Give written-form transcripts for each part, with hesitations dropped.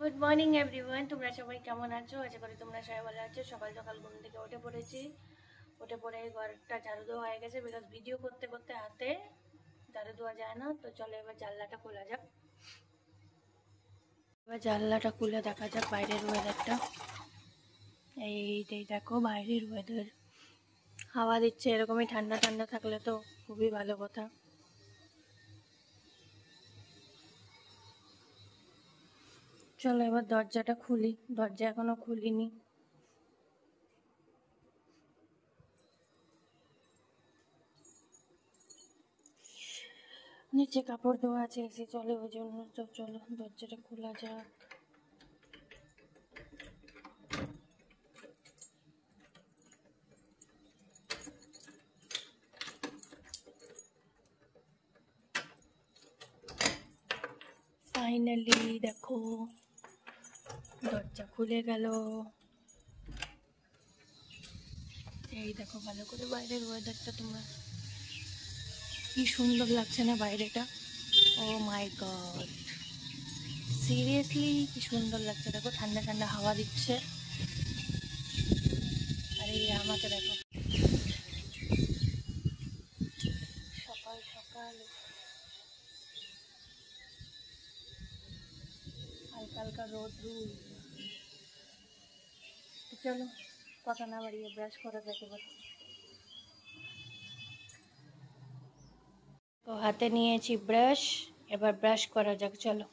Good morning everyone, তোমরা সবাই কেমন আছো? আশা করি তোমরা সবাই ভালো আছো। সকাল সকাল ঘুম থেকে উঠে পড়েছি। উঠে পড়ে ঘরটা ঝাড়ু দেওয়া হয়ে গেছে, বিকজ ভিডিও করতে করতে হাতে ঝাড়ু দেওয়া যায় না। তো চলো এবার জানলাটা খোলা যাক। এবার জানলাটা খুলে দেখা যাক বাইরের ওয়েদারটা। এইটাই দেখো বাইরের ওয়েদার, হাওয়া দিচ্ছে। এরকমই ঠান্ডা ঠান্ডা থাকলে তো খুবই ভালো কথা। চলো এবার দরজাটা খুলি, দরজা এখনো খুলিনি। নিচে কাপড় দেওয়া আছে, এসে চলে, ওই জন্য তো চলো দরজাটা খোলা যাক। ফাইনালি দেখো দরজা খুলে গেল। এই দেখো ভালো করে বাইরের ওয়েদারটা, তোমরা কি সুন্দর লাগছে না বাইরেটা? ও মাই গড, সিরিয়াসলি কি সুন্দর লাগছে। দেখো ঠান্ডা ঠান্ডা হাওয়া দিচ্ছে। আর এই আমাকে দেখো সকাল সকাল হালকা হালকা রোদ্রু। চলো কথা না বাড়িয়ে ব্রাশ করা যাক এবার। তো হাতে নিয়েছি ব্রাশ, এবার ব্রাশ করা যাক। চলো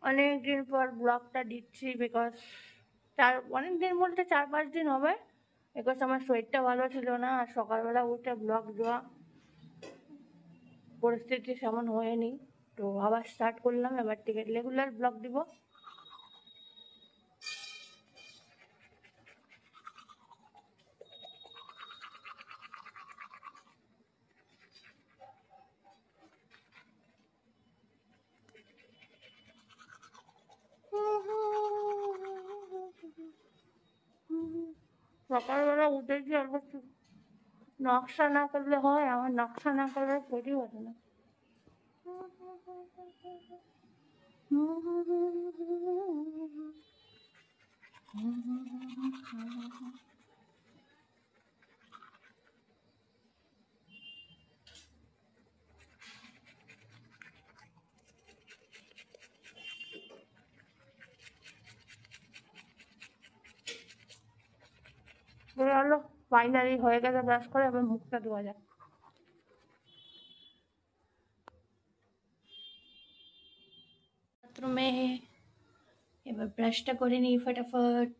অনেকদিন পর ব্লগটা দিচ্ছি, বিকজ অনেকদিন বলতে 4-5 দিন হবে, বিকজ আমার শরীরটা ভালো ছিল না। আর সকালবেলা উঠে ব্লগ দেওয়া পরিস্থিতি সেমন হয়নি। তো আবার স্টার্ট করলাম, এবার থেকে রেগুলার ব্লগ দিব। সকালবেলা উঠেছি, আর নকশা না করলে হয়? আমার নকশা না করলে তৈরি হতো না। হলো, ফাইনালি হয়ে গেছে ব্রাশ করে, এবার মুখটা ধোয়া যাক। বাথরুমে এবার ব্রাশটা করে নিই ফটাফট।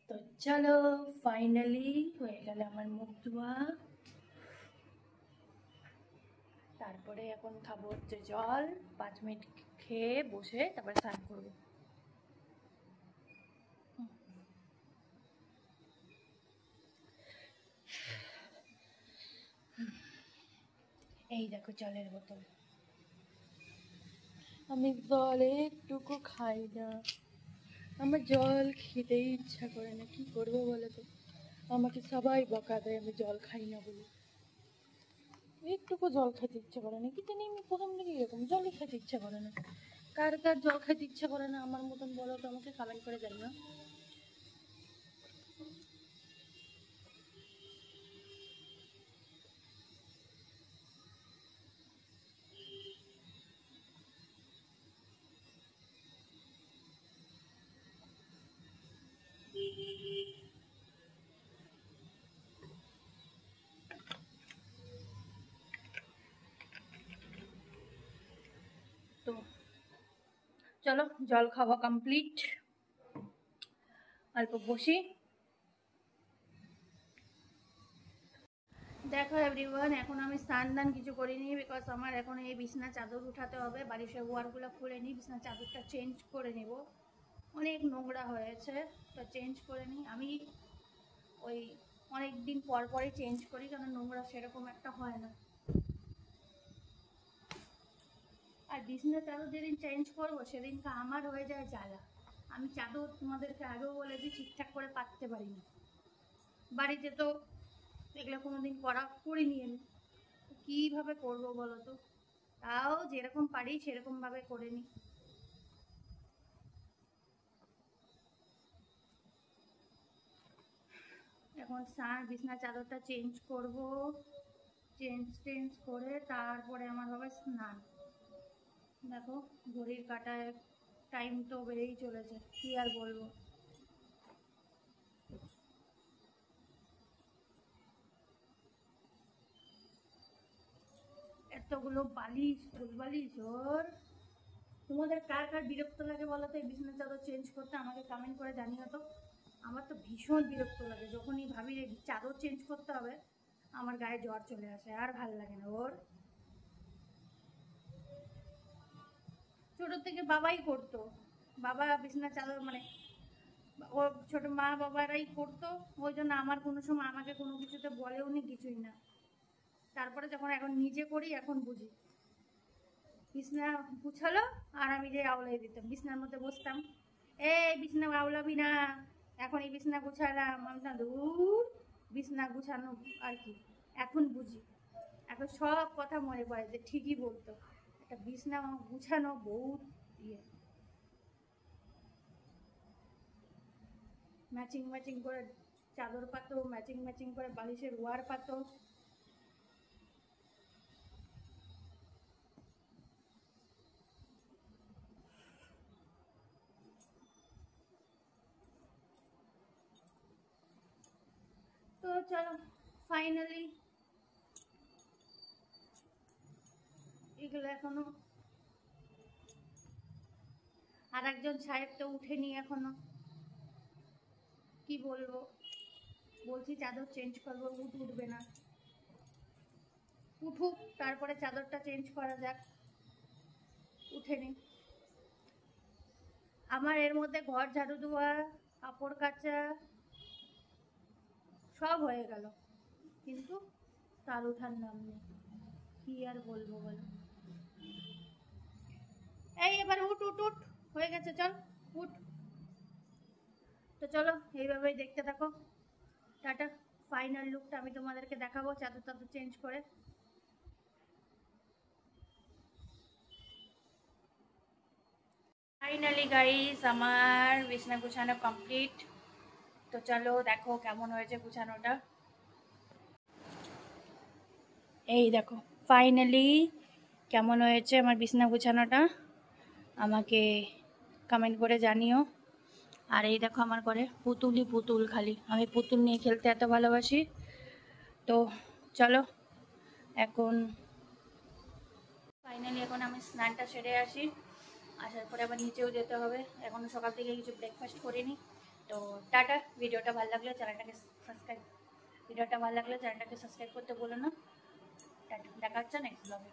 তো চলো ফাইনালি হয়ে গেল আমার মুখ ধোয়া। তারপরে এখন খাবো হচ্ছে জল। 5 মিনিট খেয়ে বসে তারপরে স্নান করবো। এই দেখো জলের বোতল। আমি জল একটুকু খাই না, আমার জল খেতেই ইচ্ছা করে না। কি করবো বলো তো? আমাকে সবাই বকা দেয় আমি জল খাই না বলে। একটুকু জল খেতে ইচ্ছা করে না, কি জানি আমি প্রথম থেকে এরকম, জলই খেতে ইচ্ছা করে না। কার কার জল খেতে ইচ্ছা করে না আমার মতন বলো তো, আমাকে কমেন্ট করে জানিও। চলো জল খাওয়া কমপ্লিট, অল্প বসি। দেখো এভরিওয়ান, এখন আমি স্নান দান কিছু করিনি, বিকজ আমার এখন এই বিছনা চাদর উঠাতে হবে, বালিশের ওয়ারগুলো খুলে নিই, বিছনা চাদরটা চেঞ্জ করে নেব, অনেক নোংরা হয়েছে, তো চেঞ্জ করে নিই। আমি ওই অনেক দিন পর পরই চেঞ্জ করি, কারণ নোংরা সেরকম একটা হয় না। আর বিছনা চাদর যেদিন চেঞ্জ করবো সেদিনকে আমার হয়ে যায় জ্বালা। আমি চাদর তোমাদেরকে আগেও বলেছি ঠিকঠাক করে পাততে পারি না, বাড়িতে তো এগুলো কোনোদিন করিনি আমি, কীভাবে করবো বলো তো? তাও যেরকম পারি সেরকমভাবে করে নিই। এখন বিছনা চাদরটা চেঞ্জ করব, চেঞ্জ করে তারপরে আমার হবে স্নান। দেখো ঘড়ির কাঁটায় টাইম তো বেড়েই চলেছে, কি আর বলবো। এতগুলো বালিশ, বালিশ ওর। তোমাদের কার কার বিরক্ত লাগে বলো তো এই বিছানা চাদর চেঞ্জ করতে? আমাকে কমেন্ট করে জানিও তো। আমার তো ভীষণ বিরক্ত লাগে, যখনই ভাবি যে চাদর চেঞ্জ করতে হবে আমার গায়ে জ্বর চলে আসে, আর ভাল লাগে না ওর। ছোটোর থেকে বাবাই করতো, বাবা বিছানা চাদর মানে ওর ছোট মা বাবারাই করতো, ওই জন্য আমার কোনো সময় আমাকে কোনো কিছুতে বলেও নি, কিছুই না। তারপরে যখন এখন নিজে করি এখন বুঝি। বিছনা গুছালো আর আমি যে আওলাই দিতাম, বিছনার মধ্যে বসতাম, এই বিছনা আওলাবি না, এখন এই বিছনা গুছালাম, আমি না দূর বিছনা গুছানো আর কি। এখন বুঝি, এখন সব কথা মনে পড়ে যে ঠিকই বলতো, একটা বিছনা গুছানো বহুত ইয়ে। ম্যাচিং করে চাদর পাতো, ম্যাচিং করে বালিশের ওয়ার পাতো। তো চলো ফাইনালি এগুলো এখনো, আর একজন সাহেব তো উঠেনি এখনো, কি বলবো। বলছি চাদর চেঞ্জ করবো, উঠবে না, উঠুক তারপরে চাদরটা চেঞ্জ করা যাক। উঠেনি। আমার এর মধ্যে ঘর ঝাড়ু দেওয়া, কাপড় কাচা সব হয়ে গেল, কিন্তু তার ওঠার নাম নেই, কি আর বলবো বলো। এই এবার উঠ উঠ উঠ, হয়ে গেছে, চল উঠ। তো চলো এইভাবেই দেখতে থাকো, টাটা। ফাইনাল লুকটা আমি তোমাদেরকে দেখাবো চাদর টাদর চেঞ্জ করে। ফাইনালি গাইস আমার বিছনা গুছানো কমপ্লিট। তো চলো দেখো কেমন হয়েছে গুছানোটা। এই দেখো ফাইনালি কেমন হয়েছে আমার বিছনা গুছানোটা, আমাকে কমেন্ট করে জানিও। আর এই দেখো আমার ঘরে পুতুলই পুতুল, খালি আমি পুতুল নিয়ে খেলতে এত ভালোবাসি। তো চলো এখন ফাইনালি এখন আমি স্নানটা সেরে আসি, আসার পরে আবার নিচেও যেতে হবে, এখনও সকাল থেকে কিছু ব্রেকফাস্ট করিনি। তো টাটা। ভিডিওটা ভালো লাগলে চ্যানেলটাকে সাবস্ক্রাইব করতে বলো না। টাটা, দেখা হচ্ছে নেক্সট ব্লগে।